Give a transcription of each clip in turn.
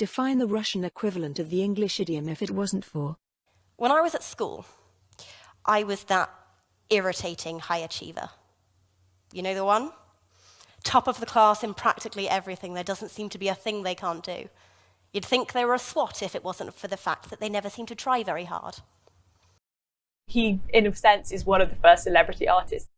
Define the Russian equivalent of the English idiom if it wasn't for. When I was at school, I was that irritating high achiever. You know the one? Top of the class in practically everything. There doesn't seem to be a thing they can't do. You'd think they were a SWAT if it wasn't for the fact that they never seem to try very hard. He, in a sense, is one of the first celebrity artists.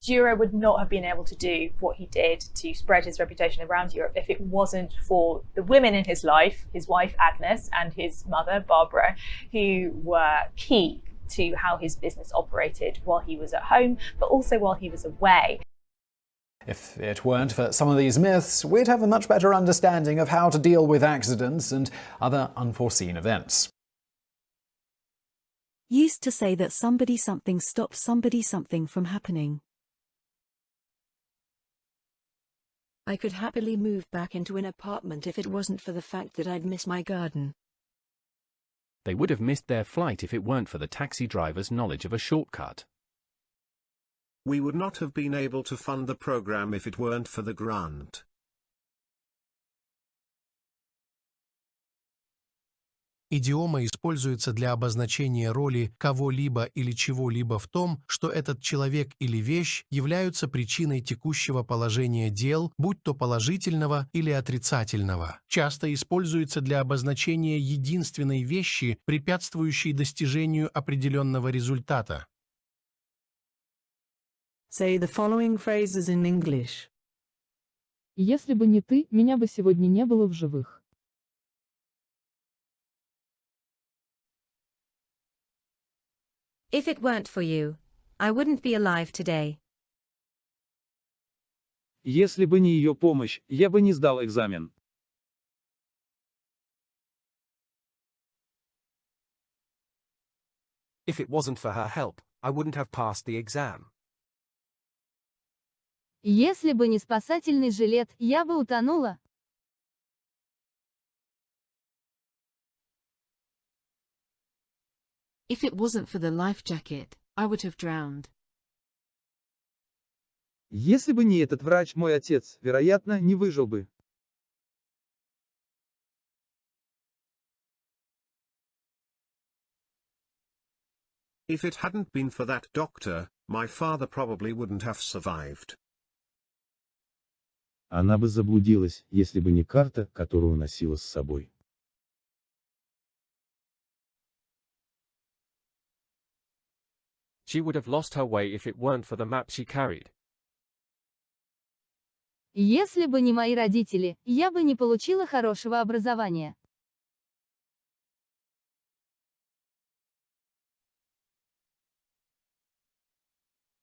Duro would not have been able to do what he did to spread his reputation around Europe if it wasn't for the women in his life, his wife Agnes and his mother Barbara, who were key to how his business operated while he was at home, but also while he was away. If it weren't for some of these myths, we'd have a much better understanding of how to deal with accidents and other unforeseen events. Used to say that somebody something stops somebody something from happening. I could happily move back into an apartment if it wasn't for the fact that I'd miss my garden. They would have missed their flight if it weren't for the taxi driver's knowledge of a shortcut. We would not have been able to fund the program if it weren't for the grant. Идиома используется для обозначения роли кого-либо или чего-либо в том, что этот человек или вещь являются причиной текущего положения дел, будь то положительного или отрицательного. Часто используется для обозначения единственной вещи, препятствующей достижению определенного результата. Say the following phrases in English. Если бы не ты, меня бы сегодня не было в живых. If it weren't for you, I wouldn't be alive today. Если бы не ее помощь, я бы не сдал экзамен. If it wasn't for her help, I wouldn't have passed the exam. Если бы не спасательный жилет, я бы утонула. If it wasn't for the life jacket, I would have drowned. Если бы не этот врач, мой отец, вероятно, не выжил бы. If it hadn't been for that doctor, my father probably wouldn't have survived. Она бы заблудилась, если бы не карта, которую носила с собой. She would have lost her way if it weren't for the map she carried. Если бы не мои родители, я бы не получила хорошего образования.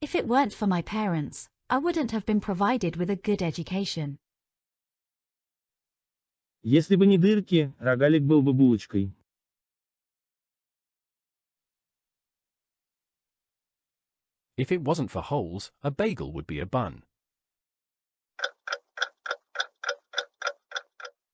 If it weren't for my parents, I wouldn't have been provided with a good education. Если бы не дырки, рогалик был бы булочкой. If it wasn't for holes, a bagel would be a bun.